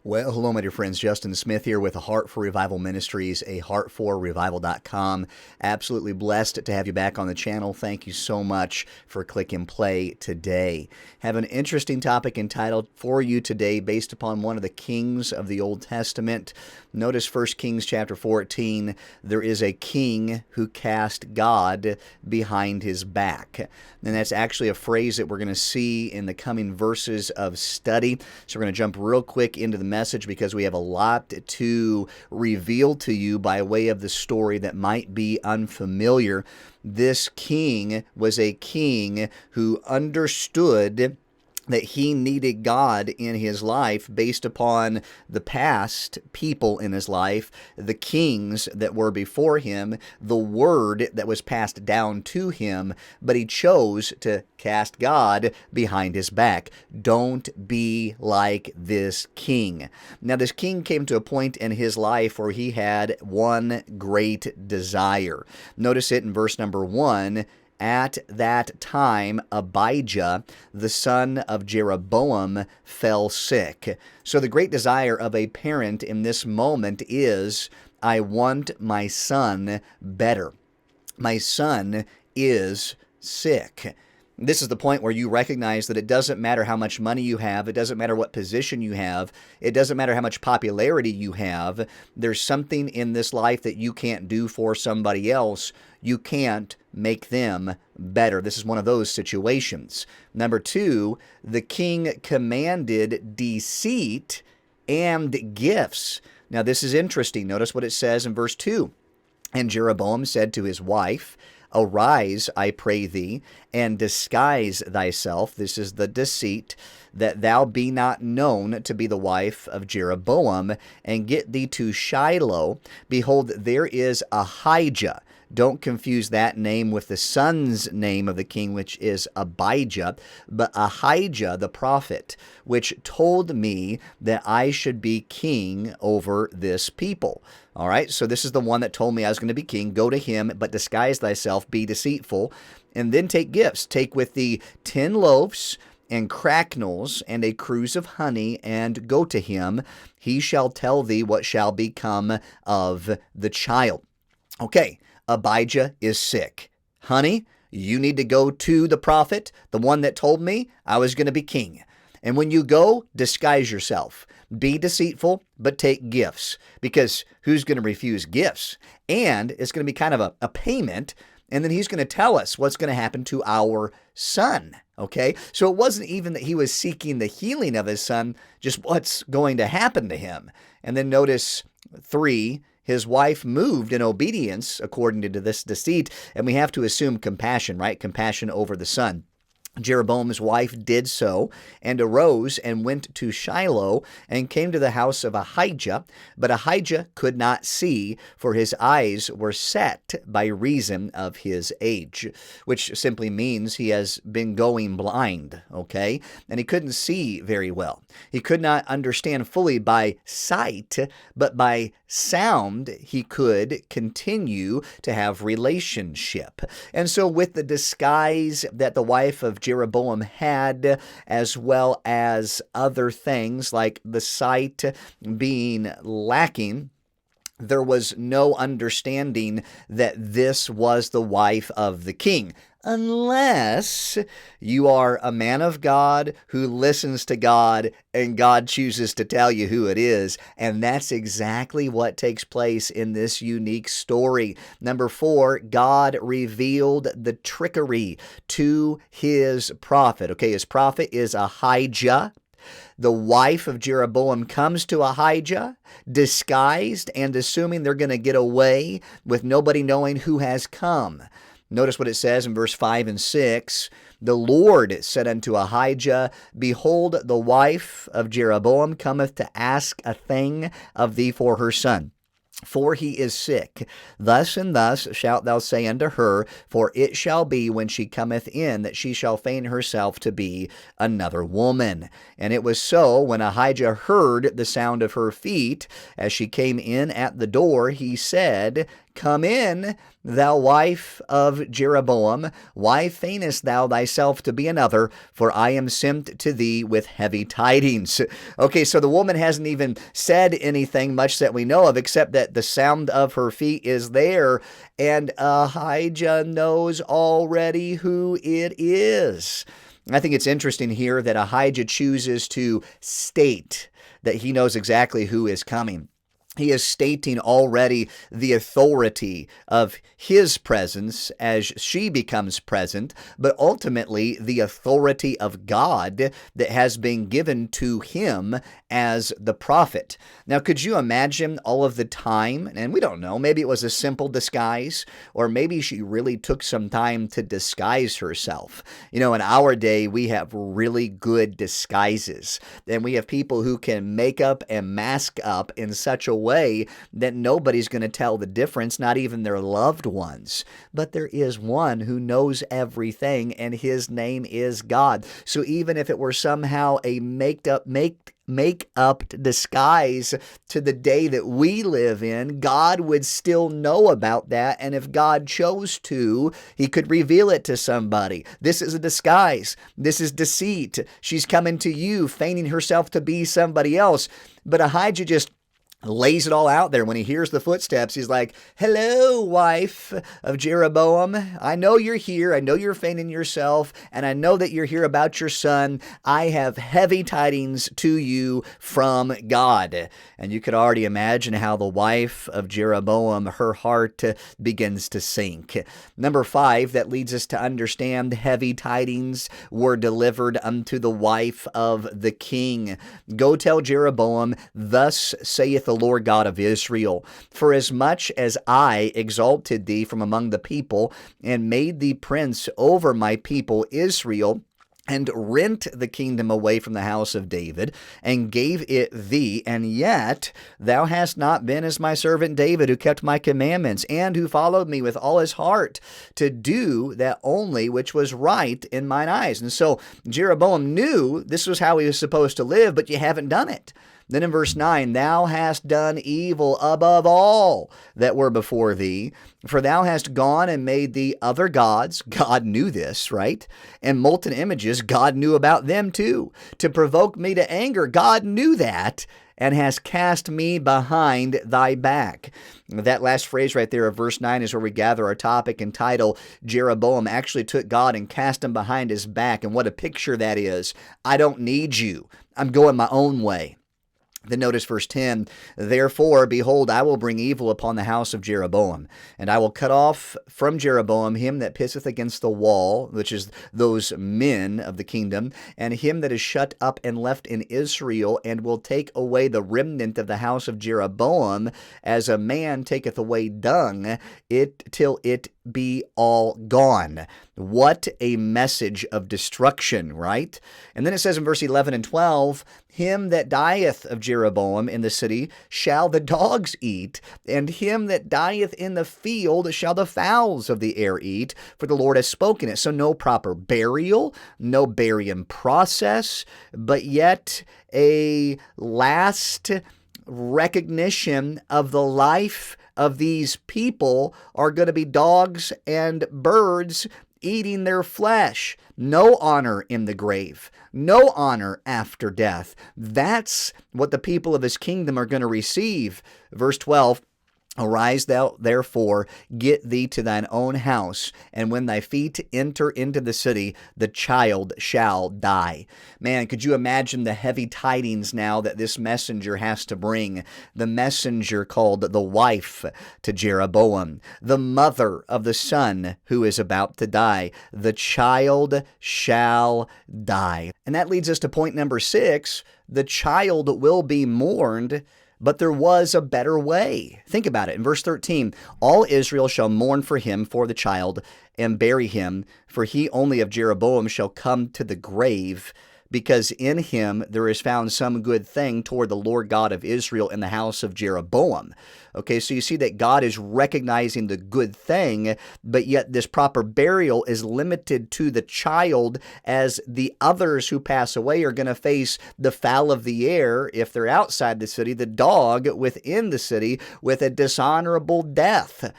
Well, hello, my dear friends. Justyn Smith here with A Heart for Revival Ministries, aheartforrevival.com. Absolutely blessed to have you back on the channel. Thank you so much for clicking play today. Have an interesting topic entitled for you today based upon one of the kings of the Old Testament. Notice 1 Kings chapter 14. There is a king who cast God behind his back. And that's actually a phrase that we're going to see in the coming verses of study. So we're going to jump real quick into the message because we have a lot to reveal to you by way of the story that might be unfamiliar. This king was a king who understood that he needed God in his life based upon the past people in his life, the kings that were before him, the word that was passed down to him, but he chose to cast God behind his back. Don't be like this king. Now, this king came to a point in his life where he had one great desire. Notice it in verse number 1. At that time, Abijah, the son of Jeroboam, fell sick. So the great desire of a parent in this moment is, I want my son better. My son is sick. This is the point where you recognize that it doesn't matter how much money you have, it doesn't matter what position you have, it doesn't matter how much popularity you have. There's something in this life that you can't do for somebody else. You can't make them better. This is one of those situations. Number 2, the king commanded deceit and gifts. Now this is interesting. Notice what it says in verse 2. And Jeroboam said to his wife, Arise, I pray thee, and disguise thyself, this is the deceit, that thou be not known to be the wife of Jeroboam, and get thee to Shiloh. Behold, there is Ahijah. Don't confuse that name with the son's name of the king, which is Abijah, but Ahijah the prophet, which told me that I should be king over this people. All right, so this is the one that told me I was going to be king. Go to him, but disguise thyself, be deceitful, and then take gifts. Take with thee 10 loaves and cracknels and a cruse of honey, and go to him. He shall tell thee what shall become of the child. Okay, Abijah is sick. Honey, you need to go to the prophet, the one that told me I was going to be king. And when you go, disguise yourself. Be deceitful, but take gifts. Because who's going to refuse gifts? And it's going to be kind of a payment. And then he's going to tell us what's going to happen to our son. Okay? So it wasn't even that he was seeking the healing of his son, just what's going to happen to him. And then notice 3, his wife moved in obedience according to this deceit. And we have to assume compassion, right? Compassion over the son. Jeroboam's wife did so, and arose and went to Shiloh, and came to the house of Ahijah. But Ahijah could not see, for his eyes were set by reason of his age, which simply means he has been going blind, okay? And he couldn't see very well. He could not understand fully by sight, but by sound he could continue to have relationship. And so with the disguise that the wife of Jeroboam had, as well as other things like the sight being lacking, there was no understanding that this was the wife of the king. Unless you are a man of God who listens to God and God chooses to tell you who it is. And that's exactly what takes place in this unique story. Number 4, God revealed the trickery to his prophet. Okay, his prophet is Ahijah. The wife of Jeroboam comes to Ahijah, disguised and assuming they're going to get away with nobody knowing who has come. Notice what it says in verse 5 and 6. The Lord said unto Ahijah, Behold, the wife of Jeroboam cometh to ask a thing of thee for her son. For he is sick. Thus and thus shalt thou say unto her, for it shall be when she cometh in that she shall feign herself to be another woman. And it was so, when Ahijah heard the sound of her feet, as she came in at the door, he said, Come in, thou wife of Jeroboam. Why feignest thou thyself to be another? For I am sent to thee with heavy tidings. Okay, so the woman hasn't even said anything much that we know of, except that the sound of her feet is there, and Ahijah knows already who it is. I think it's interesting here that Ahijah chooses to state that he knows exactly who is coming. He is stating already the authority of his presence as she becomes present, but ultimately the authority of God that has been given to him as the prophet. Now, could you imagine all of the time, and we don't know, maybe it was a simple disguise, or maybe she really took some time to disguise herself. You know, in our day, we have really good disguises, and we have people who can make up and mask up in such a way that nobody's going to tell the difference, not even their loved ones. But there is one who knows everything, and his name is God. So even if it were somehow a make-up disguise to the day that we live in, God would still know about that, and if God chose to, he could reveal it to somebody. This is a disguise. This is deceit. She's coming to you, feigning herself to be somebody else. But Ahijah just lays it all out there. When he hears the footsteps, he's like, hello, wife of Jeroboam. I know you're here. I know you're feigning yourself, and I know that you're here about your son. I have heavy tidings to you from God. And you could already imagine how the wife of Jeroboam, her heart begins to sink. Number 5, that leads us to understand heavy tidings were delivered unto the wife of the king. Go tell Jeroboam, thus saith the Lord God of Israel, for as much as I exalted thee from among the people, and made thee prince over my people Israel, and rent the kingdom away from the house of David, and gave it thee, and yet thou hast not been as my servant David, who kept my commandments, and who followed me with all his heart, to do that only which was right in mine eyes. And so Jeroboam knew this was how he was supposed to live, but you haven't done it. Then in verse 9, thou hast done evil above all that were before thee, for thou hast gone and made thee other gods. God knew this, right? And molten images, God knew about them too. To provoke me to anger, God knew that, and has cast me behind thy back. That last phrase right there of verse 9 is where we gather our topic and title. Jeroboam actually took God and cast him behind his back. And what a picture that is. I don't need you. I'm going my own way. Then notice verse 10, therefore, behold, I will bring evil upon the house of Jeroboam, and I will cut off from Jeroboam him that pisseth against the wall, which is those men of the kingdom, and him that is shut up and left in Israel, and will take away the remnant of the house of Jeroboam, as a man taketh away dung, till it be all gone. What a message of destruction, right? And then it says in verse 11 and 12, him that dieth of Jeroboam in the city shall the dogs eat, and him that dieth in the field shall the fowls of the air eat, for the Lord has spoken it. So no proper burial, no burying process, but yet a last recognition of the life of these people are going to be dogs and birds eating their flesh. No honor in the grave. No honor after death. That's what the people of his kingdom are going to receive. Verse 12, arise thou therefore, get thee to thine own house, and when thy feet enter into the city, the child shall die. Man, could you imagine the heavy tidings now that this messenger has to bring? The messenger called the wife to Jeroboam, the mother of the son who is about to die. The child shall die. And that leads us to point number 6. The child will be mourned, but there was a better way. Think about it. In verse 13, all Israel shall mourn for him, for the child, and bury him, for he only of Jeroboam shall come to the grave because in him there is found some good thing toward the Lord God of Israel in the house of Jeroboam. Okay, so you see that God is recognizing the good thing, but yet this proper burial is limited to the child, as the others who pass away are going to face the fowl of the air if they're outside the city, the dog within the city, with a dishonorable death.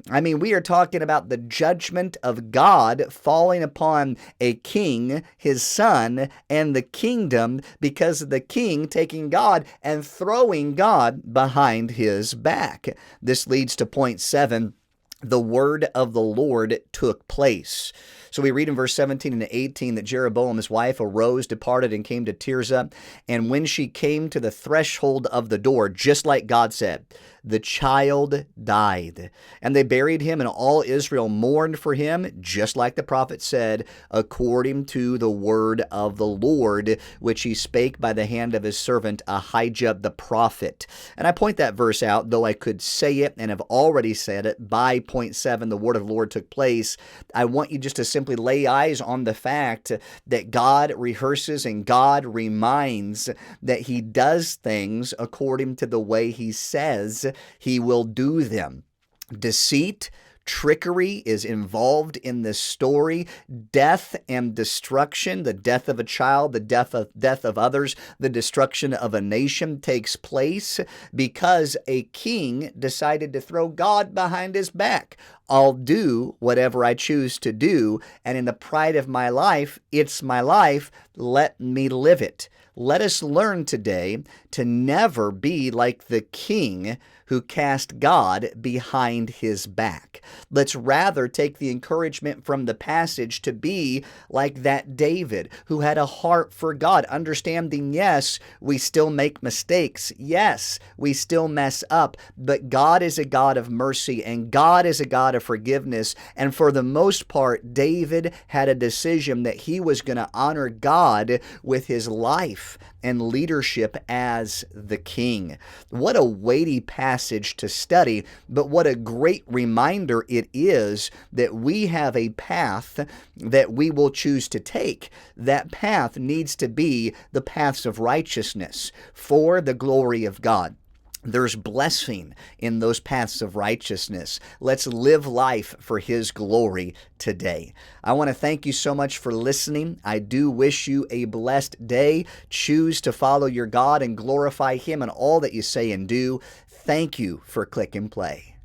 I mean, we are talking about the judgment of God falling upon a king, his son, and the kingdom, because of the king taking God and throwing God behind his back. This leads to point 7. The word of the Lord took place. So we read in verse 17 and 18 that Jeroboam, his wife, arose, departed, and came to Tirzah. And when she came to the threshold of the door, just like God said, the child died. And they buried him, and all Israel mourned for him, just like the prophet said, according to the word of the Lord, which he spake by the hand of his servant Ahijah the prophet. And I point that verse out, though I could say it and have already said it by point 7, the word of the Lord took place. I want you just to simply lay eyes on the fact that God rehearses and God reminds that he does things according to the way he says he will do them. Deceit, trickery is involved in this story. Death and destruction, the death of a child, the death of others, the destruction of a nation takes place because a king decided to throw God behind his back. I'll do whatever I choose to do, and in the pride of my life, it's my life, let me live it. Let us learn today to never be like the king who cast God behind his back. Let's rather take the encouragement from the passage to be like that David who had a heart for God, understanding, yes, we still make mistakes. Yes, we still mess up, but God is a God of mercy and God is a God of forgiveness. And for the most part, David had a decision that he was going to honor God with his life and leadership as the king. What a weighty passage to study, but what a great reminder it is that we have a path that we will choose to take. That path needs to be the paths of righteousness for the glory of God. There's blessing in those paths of righteousness. Let's live life for his glory today. I want to thank you so much for listening. I do wish you a blessed day. Choose to follow your God and glorify him in all that you say and do. Thank you for Click and Play.